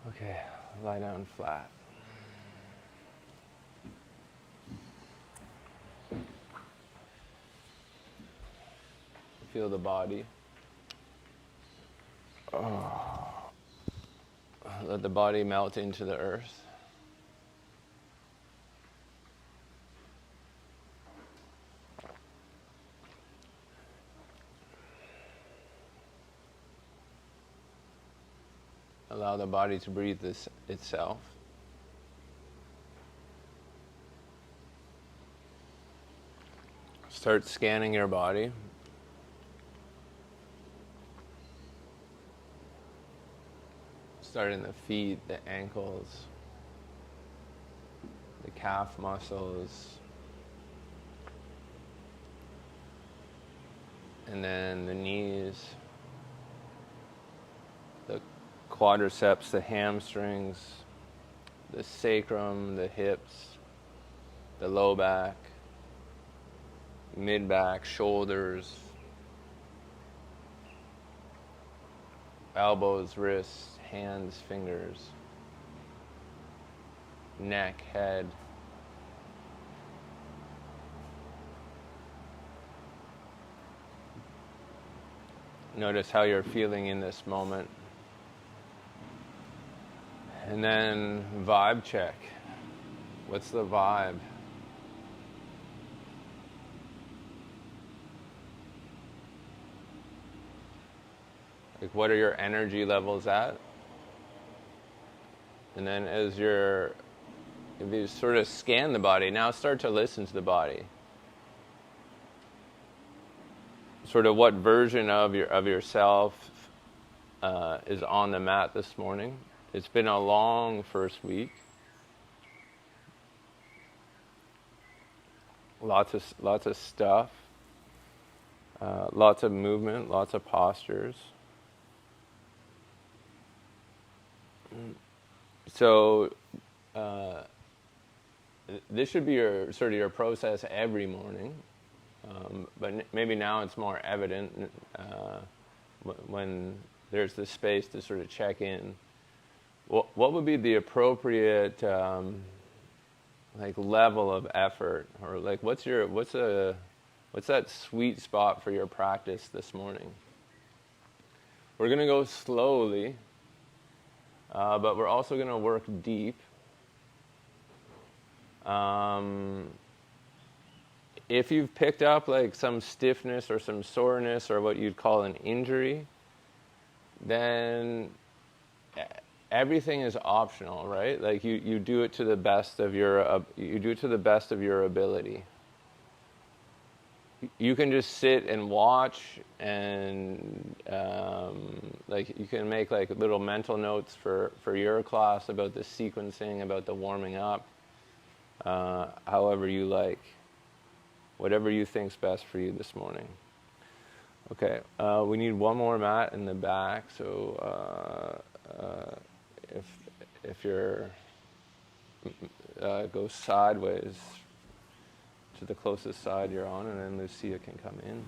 Okay, lie down flat. Feel the body. Let the body melt into the earth. Allow the body to breathe itself. Start scanning your body. Start in the feet, the ankles, the calf muscles, and then the knees, the quadriceps, the hamstrings, the sacrum, the hips, the low back, mid back, shoulders, elbows, wrists, hands, fingers, neck, head. Notice how you're feeling in this moment. And then vibe check. What's the vibe? Like, what are your energy levels at? And then if you sort of scan the body, now start to listen to the body. Sort of what version of yourself is on the mat this morning. It's been a long first week. Lots of stuff. Lots of movement, lots of postures. So this should be your process every morning, but maybe now it's more evident when there's this space to sort of check in. What would be the appropriate level of effort, or what's that sweet spot for your practice this morning? We're going to go slowly. But we're also going to work deep. If you've picked up some stiffness or some soreness or what you'd call an injury, then everything is optional, right? Like you do it to the best of your ability. You can just sit and watch, and you can make little mental notes for your class about the sequencing, about the warming up, however you like, whatever you think's best for you this morning. Okay, we need one more mat in the back, so if you're go sideways to the closest side you're on, and then Lucia can come in.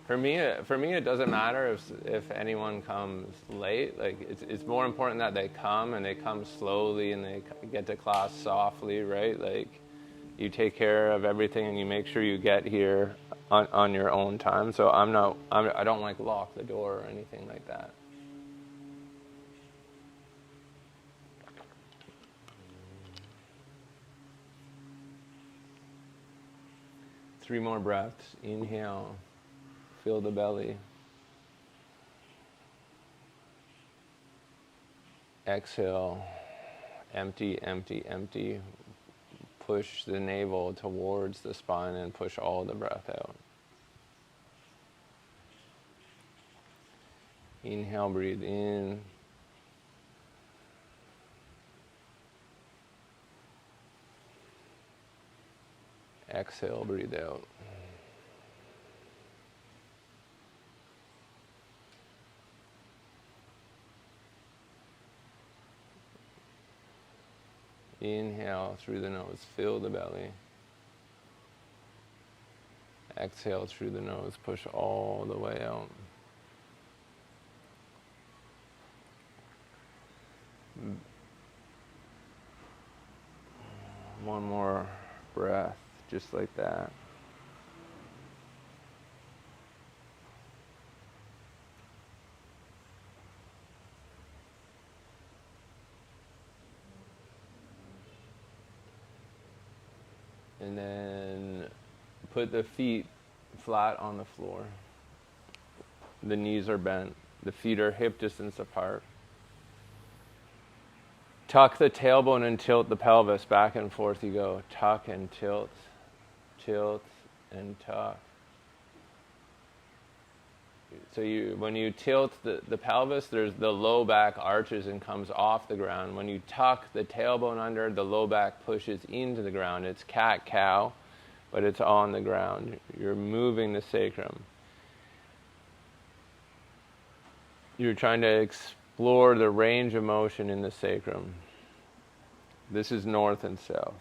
For me, it doesn't matter if anyone comes late. It's more important that they come, and they come slowly, and they get to class softly, right? You take care of everything, and you make sure you get here on your own time. So I don't lock the door or anything like that. Three more breaths. Inhale. Feel the belly. Exhale. Empty, empty, empty. Push the navel towards the spine and push all the breath out. Inhale, breathe in. Exhale, breathe out. Inhale through the nose, fill the belly. Exhale through the nose, push all the way out. One more breath, just like that. And then put the feet flat on the floor. The knees are bent. The feet are hip distance apart. Tuck the tailbone and tilt the pelvis. Back and forth you go. Tuck and tilt. Tilt and tuck. So when you tilt the pelvis, there's the low back arches and comes off the ground. When you tuck the tailbone under, the low back pushes into the ground. It's cat-cow, but it's on the ground. You're moving the sacrum. You're trying to explore the range of motion in the sacrum. This is north and south.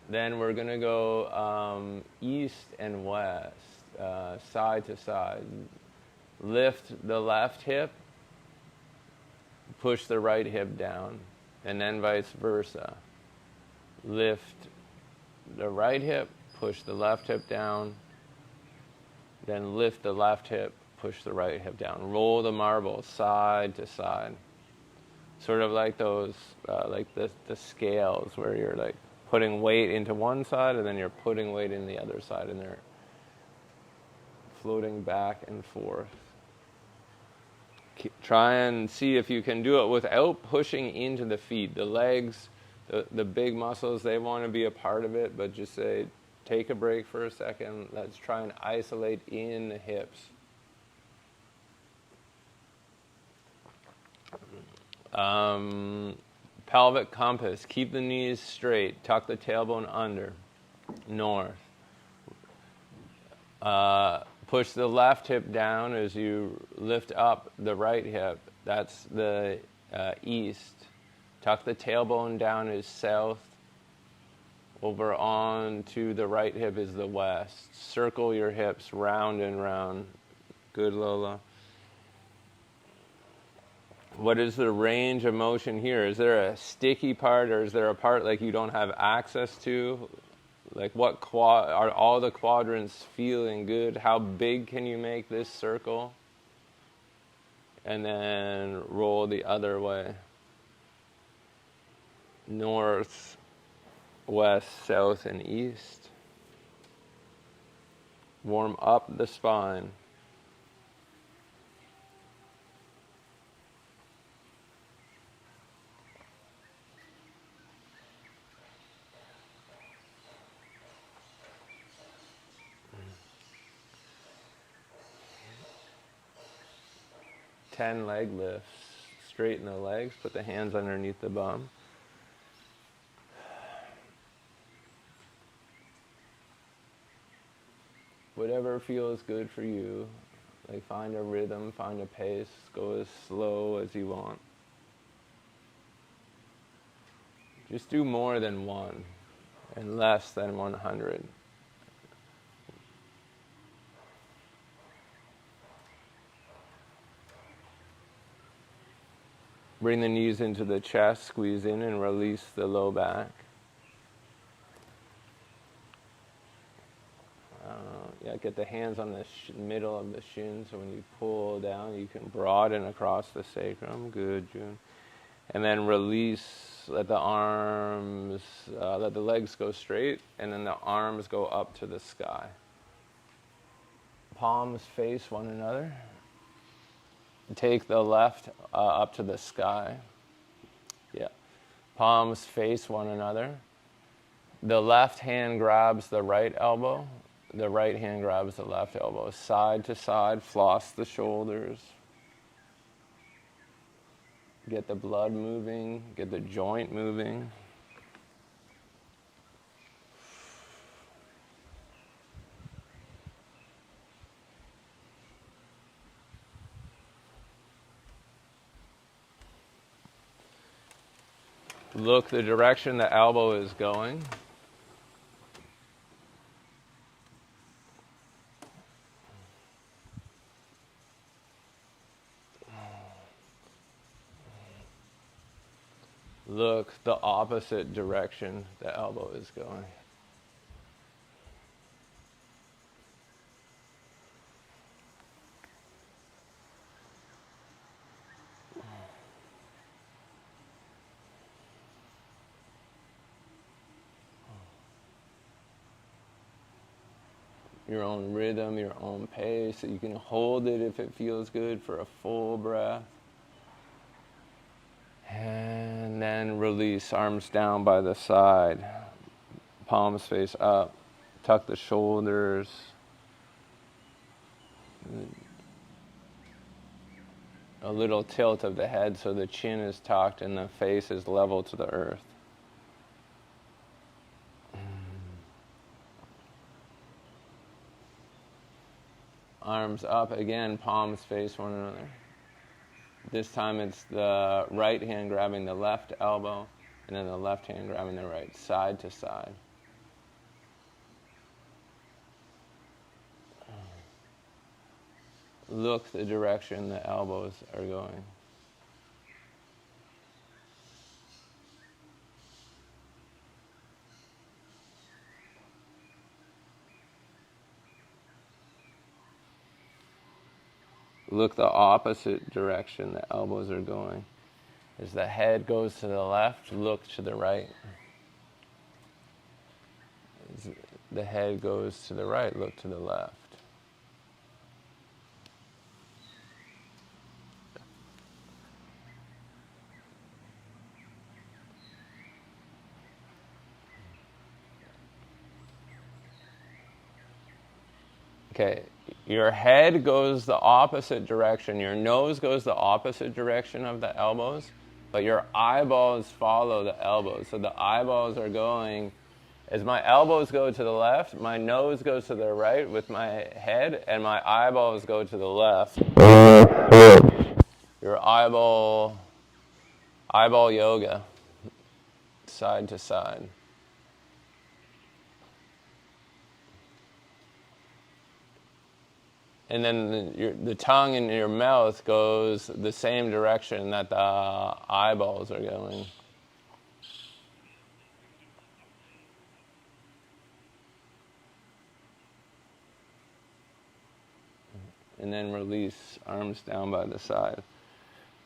Then we're going to go east and west. Side to side. Lift the left hip, push the right hip down, and then vice versa. Lift the right hip, push the left hip down, then lift the left hip, push the right hip down. Roll the marble side to side. Sort of like those, like the scales where you're like putting weight into one side and then you're putting weight in the other side, and they're floating back and forth. Try and see if you can do it without pushing into the feet. The legs, the big muscles, they want to be a part of it, but just say, take a break for a second. Let's try and isolate in the hips. Pelvic compass. Keep the knees straight. Tuck the tailbone under. North. Push the left hip down as you lift up the right hip. That's the east. Tuck the tailbone down is south. Over on to the right hip is the west. Circle your hips round and round. Good, Lola. What is the range of motion here? Is there a sticky part, or is there a part like you don't have access to? Like what are all the quadrants feeling good? How big can you make this circle? And then roll the other way. North, west, south, and east. Warm up the spine. Ten leg lifts. Straighten the legs, put the hands underneath the bum. Whatever feels good for you. Like find a rhythm, find a pace, go as slow as you want. Just do more than one and less than 100. Bring the knees into the chest, squeeze in and release the low back. Get the hands on the middle of the shin, so when you pull down, you can broaden across the sacrum. Good, June. And then release, let the arms, let the legs go straight, and then the arms go up to the sky. Palms face one another. Take the left up to the sky. Yeah. Palms face one another. The left hand grabs the right elbow. The right hand grabs the left elbow. Side to side, floss the shoulders. Get the blood moving, get the joint moving. Look the direction the elbow is going. Look the opposite direction the elbow is going. Your own rhythm, your own pace. You can hold it if it feels good for a full breath. And then release, arms down by the side, palms face up, tuck the shoulders. A little tilt of the head so the chin is tucked and the face is level to the earth. Arms up again, palms face one another. This time it's the right hand grabbing the left elbow, and then the left hand grabbing the right, side to side. Look the direction the elbows are going. Look the opposite direction the elbows are going. As the head goes to the left, look to the right. As the head goes to the right, look to the left. Okay, your head goes the opposite direction. Your nose goes the opposite direction of the elbows, but your eyeballs follow the elbows. So the eyeballs are going, as my elbows go to the left, my nose goes to the right with my head, and my eyeballs go to the left. Your eyeball yoga, side to side. And then the tongue in your mouth goes the same direction that the eyeballs are going. And then release, arms down by the side,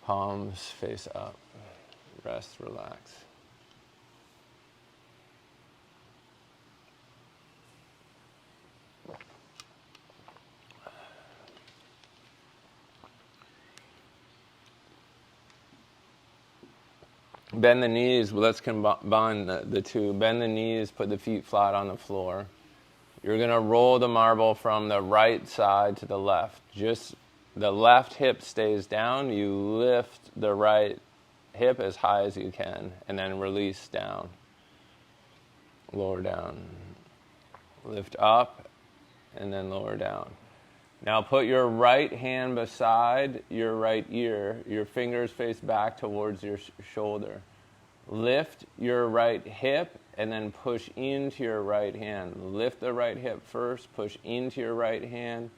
palms face up. Rest, relax. Bend the knees. Let's combine the two. Bend the knees, put the feet flat on the floor. You're going to roll the marble from the right side to the left. Just the left hip stays down. You lift the right hip as high as you can, and then release down. Lower down. Lift up, and then lower down. Now put your right hand beside your right ear. Your fingers face back towards your shoulder. Lift your right hip and then push into your right hand. Lift the right hip first, push into your right hand.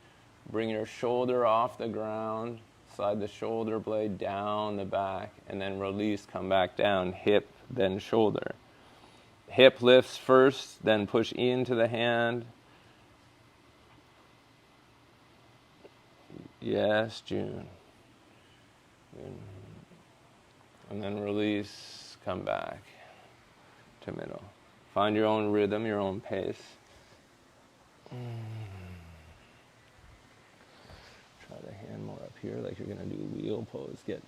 Bring your shoulder off the ground. Slide the shoulder blade down the back and then release, come back down. Hip, then shoulder. Hip lifts first, then push into the hand. Yes, June. And then release, come back to middle. Find your own rhythm, your own pace. Try the hand more up here like you're going to do wheel pose. Get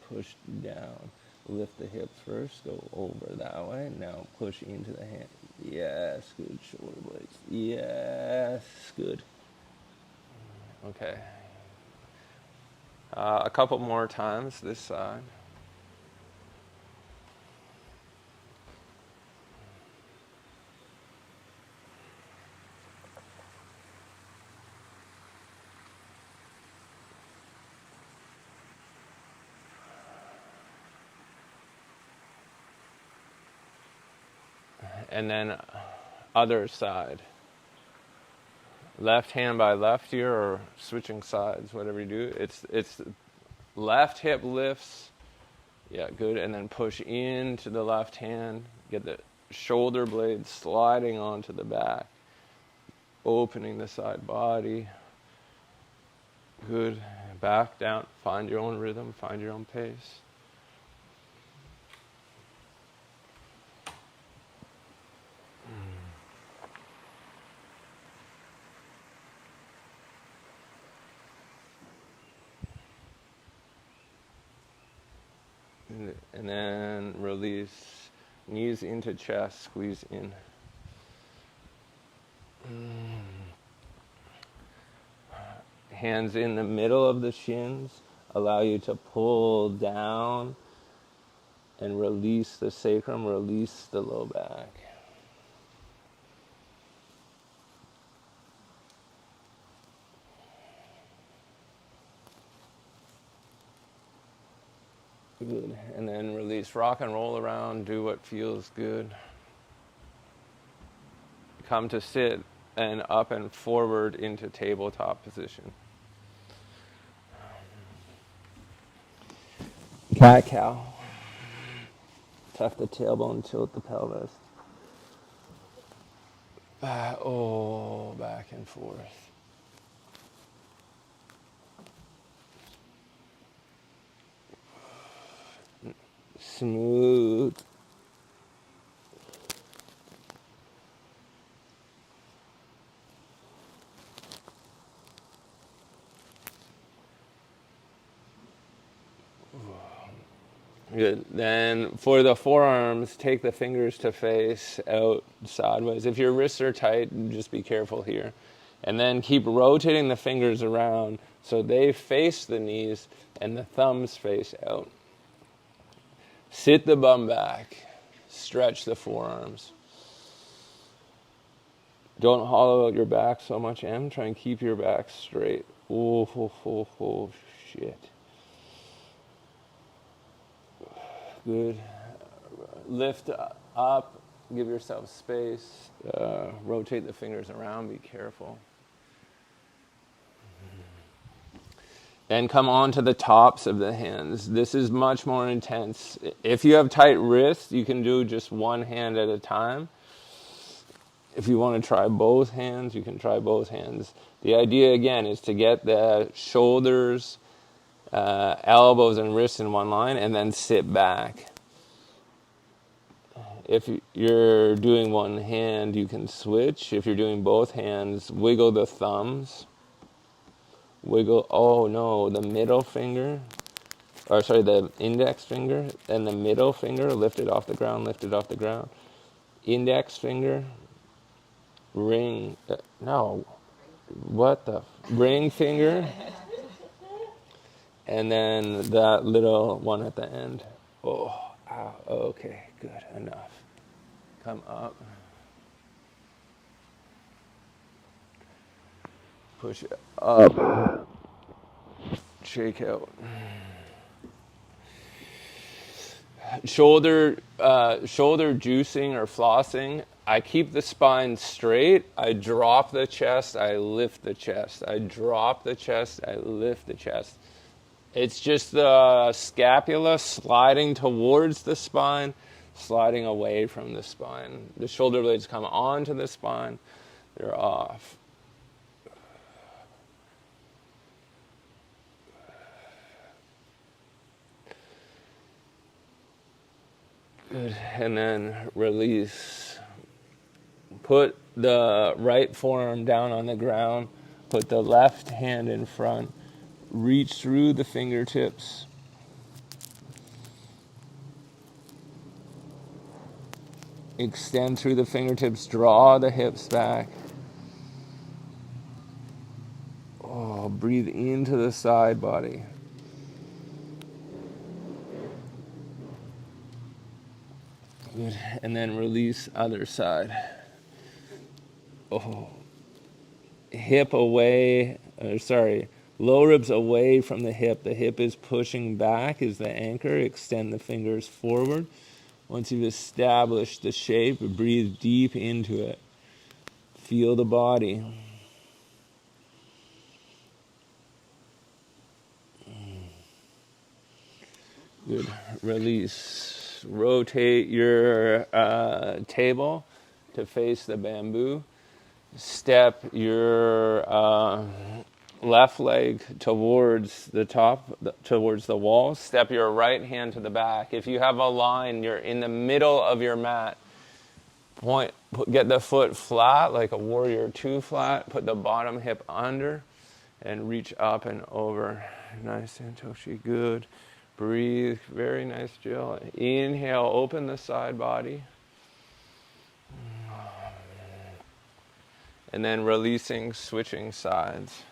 pushed down. Lift the hip first, go over that way. Now push into the hand. Yes, good. Shoulder blades. Yes, good. Okay. A couple more times this side. And then other side. Left hand by left ear or switching sides, whatever you do. It's left hip lifts. Yeah, good. And then push into the left hand. Get the shoulder blade sliding onto the back. Opening the side body. Good. Back down. Find your own rhythm. Find your own pace. And then release. Knees into chest. Squeeze in. Hands in the middle of the shins allow you to pull down and release the sacrum, release the low back. Good. And then release, rock and roll around, do what feels good. Come to sit and up and forward into tabletop position. Cat cow. Tuck the tailbone, tilt the pelvis. Back and forth. Smooth. Good. Then for the forearms, take the fingers to face out sideways. If your wrists are tight, just be careful here. And then keep rotating the fingers around so they face the knees and the thumbs face out. Sit the bum back. Stretch the forearms. Don't hollow out your back so much, Em. Try and keep your back straight. Oh, shit. Good. Lift up. Give yourself space. Rotate the fingers around. Be careful. Then come on to the tops of the hands. This is much more intense. If you have tight wrists, you can do just one hand at a time. If you want to try both hands, you can try both hands. The idea, again, is to get the shoulders, elbows, and wrists in one line, and then sit back. If you're doing one hand, you can switch. If you're doing both hands, wiggle the thumbs. Wiggle, the middle finger, the index finger, and the middle finger, lift it off the ground, Index finger, ring finger, and then that little one at the end. Okay, good, enough. Come up. Push it up. Shake out. Shoulder juicing or flossing. I keep the spine straight. I drop the chest. I lift the chest. I drop the chest. I lift the chest. It's just the scapula sliding towards the spine, sliding away from the spine. The shoulder blades come onto the spine. They're off. Good. And then release. Put the right forearm down on the ground. Put the left hand in front. Reach through the fingertips. Extend through the fingertips. Draw the hips back. Breathe into the side body. Good. And then release other side. Hip away, low ribs away from the hip. The hip is pushing back is the anchor. Extend the fingers forward. Once you've established the shape, breathe deep into it. Feel the body. Good. Release. Rotate your table to face the bamboo. Step your left leg towards the top, towards the wall. Step your right hand to the back. If you have a line, you're in the middle of your mat. Get the foot flat, like a warrior 2 flat. Put the bottom hip under and reach up and over. Nice, Santoshi. Good. Breathe. Very nice, Jill. Inhale, open the side body. And then releasing, switching sides.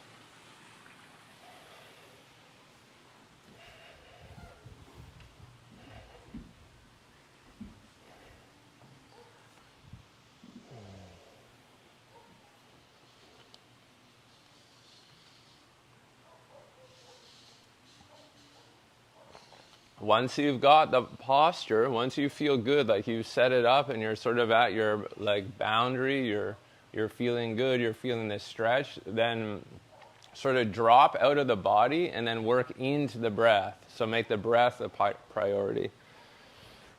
Once you've got the posture, once you feel good, like you've set it up and you're sort of at your like boundary, you're feeling good, you're feeling this stretch, then sort of drop out of the body and then work into the breath. So make the breath a priority.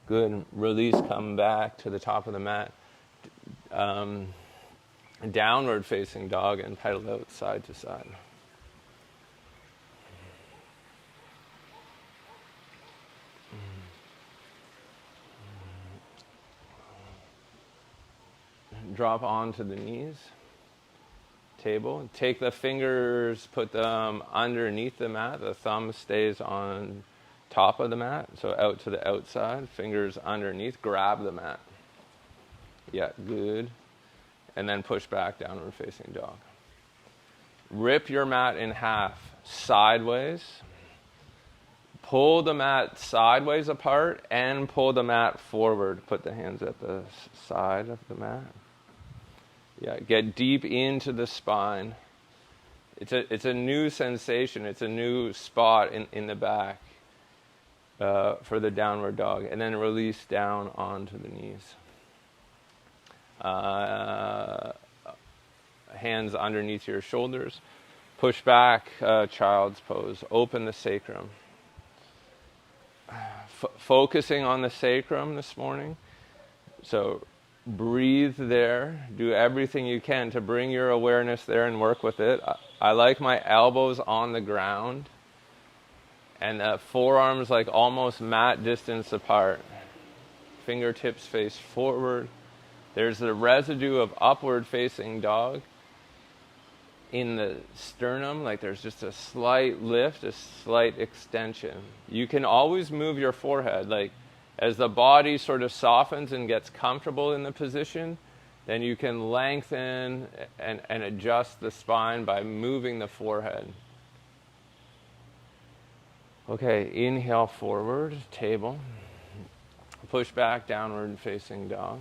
Good. Release, come back to the top of the mat. Downward facing dog and pedal out side to side. Drop onto the knees. Table. Take the fingers, put them underneath the mat. The thumb stays on top of the mat, so out to the outside. Fingers underneath. Grab the mat. Yeah, good. And then push back, downward facing dog. Rip your mat in half, sideways. Pull the mat sideways apart and pull the mat forward. Put the hands at the side of the mat. Yeah, get deep into the spine. It's a new sensation. It's a new spot in the back for the downward dog. And then release down onto the knees. Hands underneath your shoulders. Push back, child's pose. Open the sacrum. Focusing on the sacrum this morning. So breathe there. Do everything you can to bring your awareness there and work with it. I like my elbows on the ground and the forearms like almost mat distance apart. Fingertips face forward. There's the residue of upward facing dog in the sternum, like there's just a slight lift, a slight extension. You can always move your forehead, like as the body sort of softens and gets comfortable in the position, then you can lengthen and adjust the spine by moving the forehead. Okay, inhale forward, table. Push back, downward facing dog.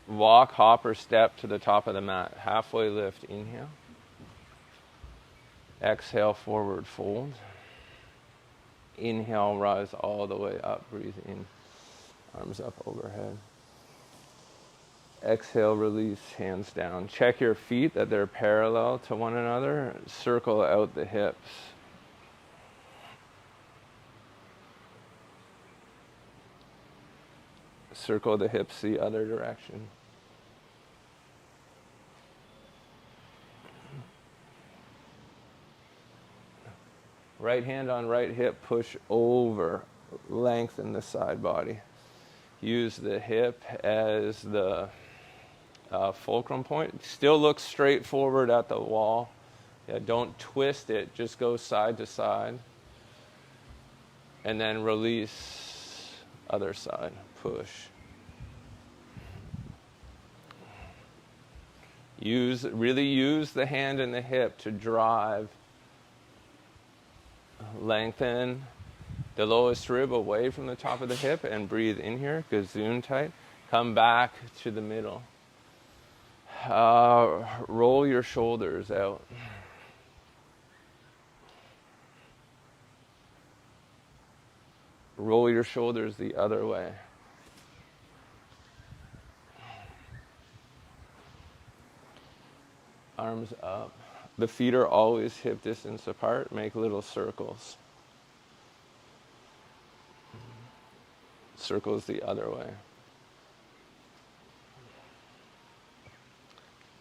Walk, hop, or step to the top of the mat. Halfway lift, inhale. Exhale, forward fold. Inhale, rise all the way up. Breathe in. Arms up overhead. Exhale, release, hands down. Check your feet that they're parallel to one another. Circle out the hips. Circle the hips the other direction. Right hand on right hip, push over, lengthen the side body. Use the hip as the fulcrum point. Still look straight forward at the wall. Yeah, don't twist it, just go side to side. And then release, other side, push. Really use the hand and the hip to drive. Lengthen the lowest rib away from the top of the hip and breathe in here, gazoon tight. Come back to the middle. Roll your shoulders out. Roll your shoulders the other way. Arms up. The feet are always hip distance apart. Make little circles. Circles the other way.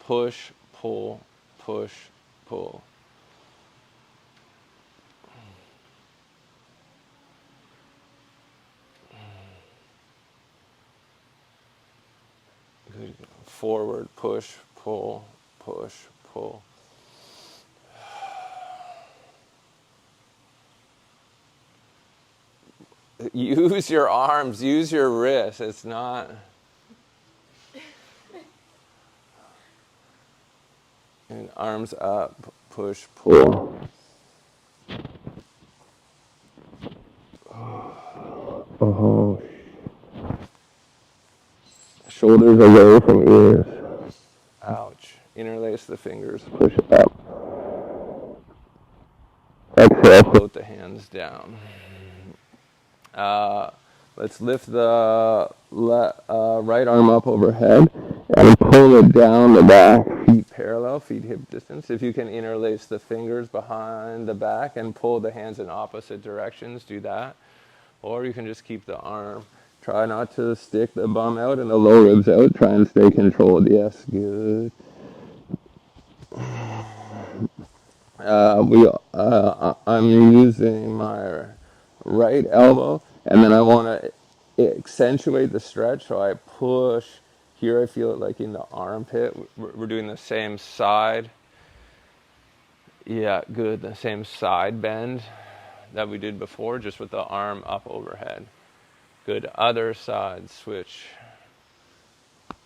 Push, pull, push, pull. Good. Forward, push, pull, push, pull. Use your arms, use your wrists. It's not. And arms up, push, pull. Oh. Shoulders away from ears. Ouch. Interlace the fingers, push up. Exhale, float the hands down. Let's lift the right arm up overhead and pull it down the back. Feet parallel, feet hip distance. If you can interlace the fingers behind the back and pull the hands in opposite directions, do that. Or you can just keep the arm. Try not to stick the bum out and the low ribs out. Try and stay controlled. Yes, good. I'm using my right elbow, and then I want to accentuate the stretch, so I push. Here I feel it like in the armpit. We're doing the same side. Yeah, good. The same side bend that we did before, just with the arm up overhead. Good. Other side switch.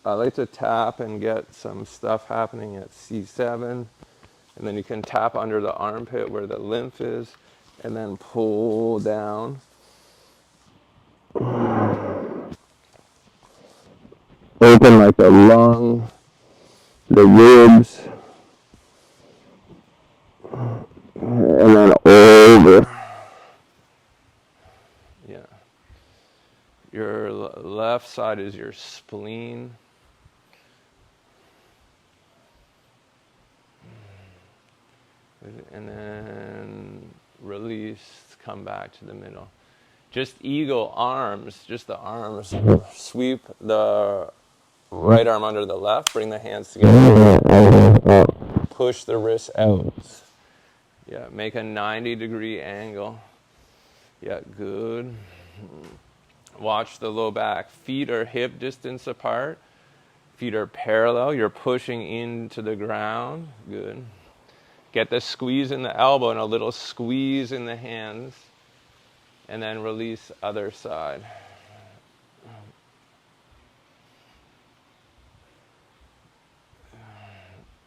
I like to tap and get some stuff happening at C7. And then you can tap under the armpit where the lymph is, and then pull down. Open like the lung, the ribs, and then over. Yeah. Your left side is your spleen. And then release, come back to the middle. Just eagle arms, just the arms. Sweep the right arm under the left, bring the hands together. Push the wrists out. Yeah, make a 90-degree angle. Yeah, good. Watch the low back. Feet are hip distance apart. Feet are parallel. You're pushing into the ground. Good. Get the squeeze in the elbow and a little squeeze in the hands. And then release other side.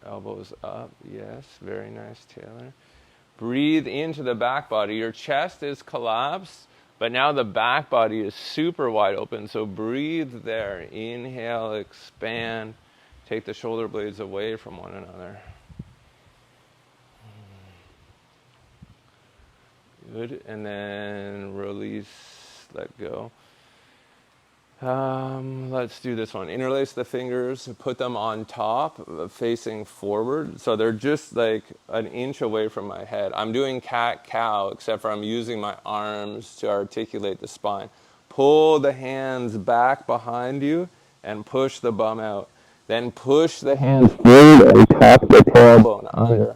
Elbows up. Yes, very nice, Taylor. Breathe into the back body. Your chest is collapsed, but now the back body is super wide open. So breathe there. Inhale, expand. Take the shoulder blades away from one another. Good, and then release, let go. Let's do this one. Interlace the fingers, put them on top, facing forward. So they're just like an inch away from my head. I'm doing cat-cow, except for I'm using my arms to articulate the spine. Pull the hands back behind you and push the bum out. Then push the hands forward and tap the tailbone under.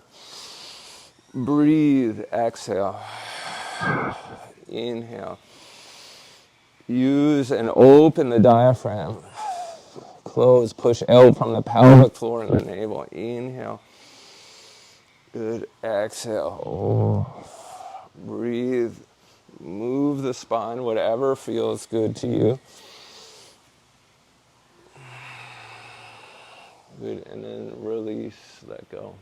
Breathe, exhale. Inhale. Use and open the diaphragm. Close, push out from the pelvic floor and the navel. Inhale. Good. Exhale. Breathe. Move the spine, whatever feels good to you. Good. And then release, let go.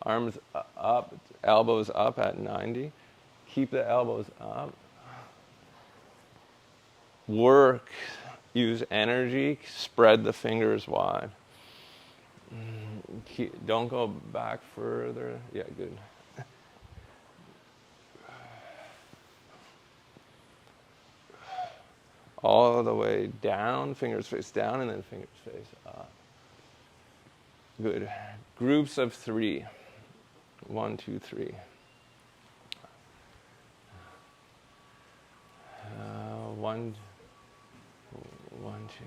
Arms up, elbows up at 90. Keep the elbows up. Work, use energy, spread the fingers wide. Don't go back further. Yeah, good. all the way down, fingers face down, and then fingers face up. Good. Groups of 3. 1, 2, 3. 1, 1, 2.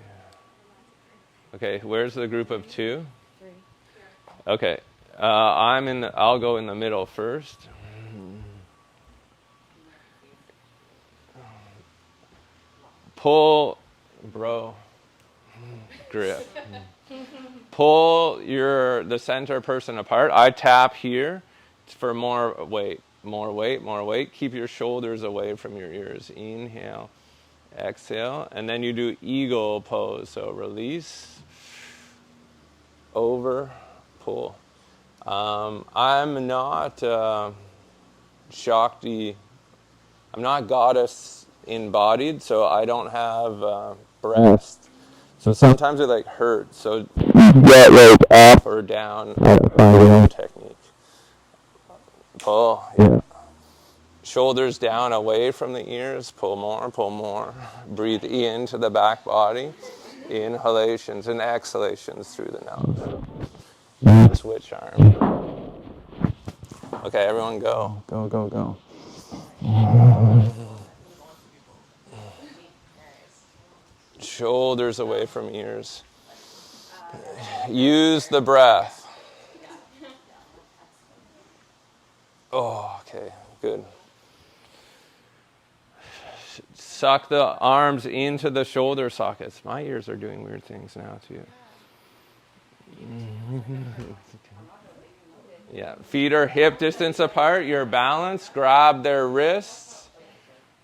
Okay, where's the group of 2? 3. Okay, I'll go in the middle first. Pull, bro, grip. Pull the center person apart. I tap here for more weight, more weight, more weight. Keep your shoulders away from your ears. Inhale, exhale, and then you do eagle pose. So release, over, pull. I'm not Shakti. I'm not goddess embodied, so I don't have breast. So sometimes it hurts. So get up or down. Find your own technique. Pull. Yeah. Shoulders down, away from the ears. Pull more. Pull more. Breathe into the back body. Inhalations and exhalations through the nose. Switch arm. Okay, everyone go. Go, go, go. Shoulders away from ears. Use the breath. Oh, okay, good. Suck the arms into the shoulder sockets. My ears are doing weird things now, too. Yeah, feet are hip distance apart. You're balanced. Grab their wrists.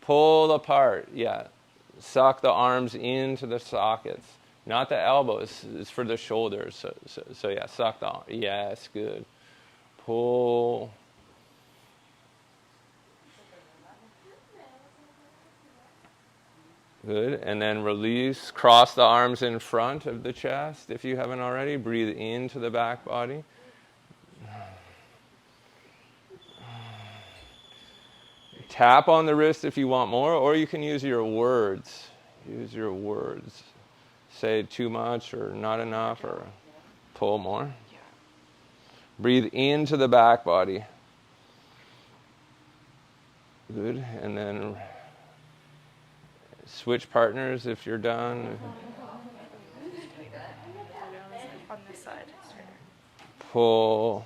Pull apart. Yeah. Suck the arms into the sockets. Not the elbows. It's for the shoulders. So yeah, suck the arm. Yes, good. Pull. Good. And then release. Cross the arms in front of the chest if you haven't already. Breathe into the back body. Tap on the wrist if you want more, or you can use your words. Use your words. Say too much or not enough, or pull more. Breathe into the back body. Good. And then switch partners if you're done. On this side. Pull.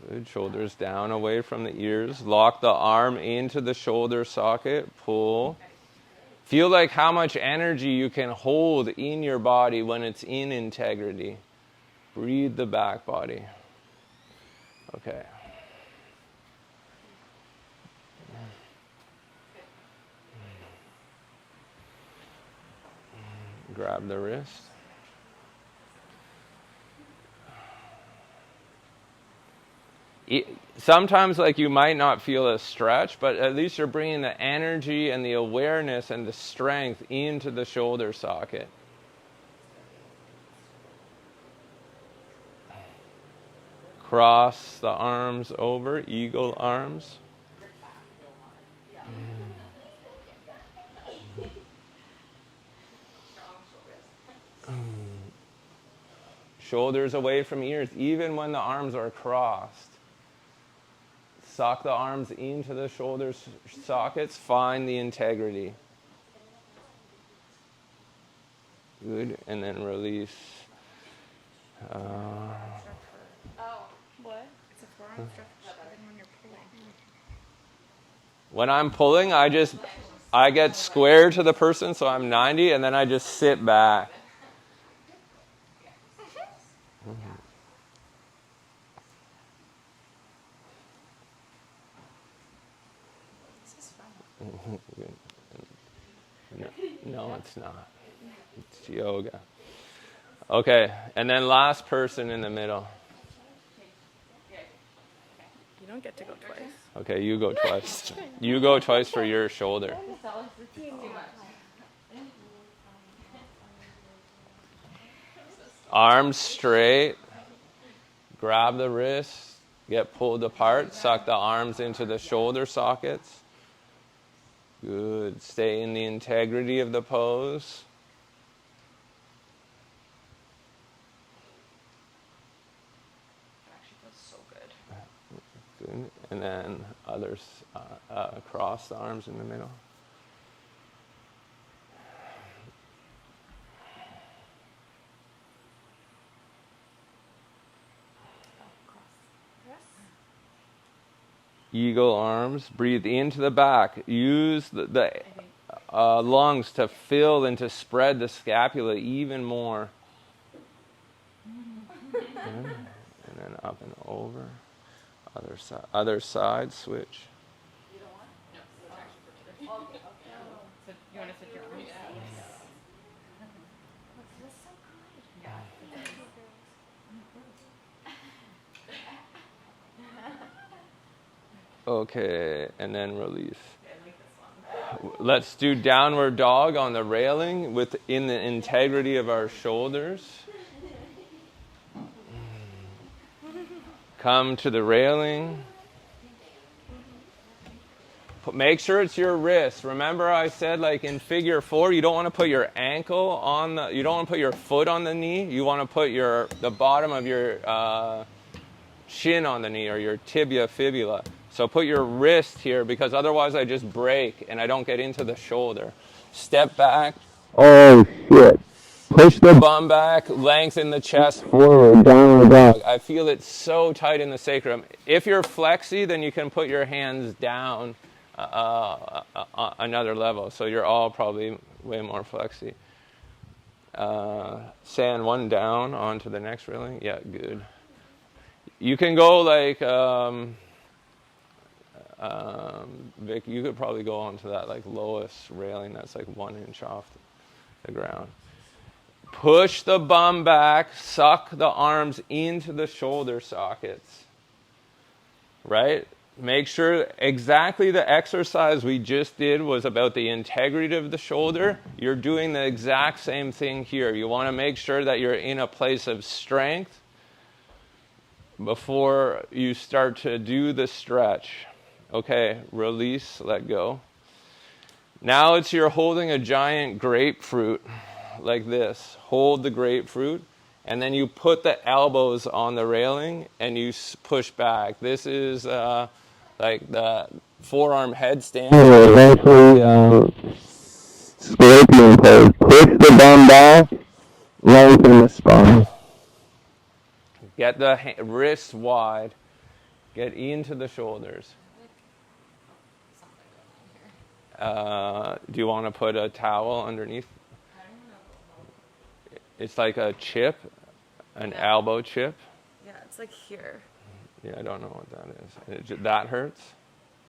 Good. Shoulders down, away from the ears. Lock the arm into the shoulder socket. Pull. Feel like how much energy you can hold in your body when it's in integrity. Breathe the back body. Okay. Grab the wrist. Sometimes you might not feel a stretch, but at least you're bringing the energy and the awareness and the strength into the shoulder socket. Cross the arms over, eagle arms. Shoulders away from ears, even when the arms are crossed. Suck the arms into the shoulder sockets. Find the integrity. Good. And then release. What? It's a forearm stretch even when you're pulling. When I'm pulling, I get square to the person, so I'm 90, and then I just sit back. No, it's not. It's yoga. Okay, and then last person in the middle. You don't get to go twice. Okay, you go twice. You go twice for your shoulder. Arms straight. Grab the wrist. get pulled apart. Suck the arms into the shoulder sockets. Good. Stay in the integrity of the pose. That actually feels so good. Good. And then others cross the arms in the middle. Eagle arms. Breathe into the back. Use the lungs to fill and to spread the scapula even more. Good. And then up and over. Other side. Switch. You don't want? No, it's actually for today. So you want to sit your arms? Yes. Look, feels so good. Yeah. Okay, and then release. Let's do downward dog on the railing within the integrity of our shoulders. Come to the railing. Make sure it's your wrist. Remember I said like in figure 4, you don't want to put your ankle on you don't want to put your foot on the knee. You want to put the bottom of your shin on the knee or your tibia fibula. So put your wrist here because otherwise I just break and I don't get into the shoulder. Step back. Oh shit. Push the bum back, lengthen the chest forward, downward dog. I feel it so tight in the sacrum. If you're flexy, then you can put your hands down another level. So you're all probably way more flexy. Sand one down onto the next railing. Yeah, good. You can go like... Vic, you could probably go onto that like lowest railing that's like 1 inch off the ground. Push the bum back, suck the arms into the shoulder sockets. Right? Make sure exactly the exercise we just did was about the integrity of the shoulder. You're doing the exact same thing here. You want to make sure that you're in a place of strength before you start to do the stretch. Okay, release, let go. Now you're holding a giant grapefruit like this. Hold the grapefruit, and then you put the elbows on the railing and you push back. This is like the forearm headstand. Scorpion pose. Push the bum back, lengthen the spine. Get the wrists wide. Get into the shoulders. Do you want to put a towel underneath? It's like a chip, an elbow chip. Yeah, it's like here. Yeah, I don't know what that is. That hurts?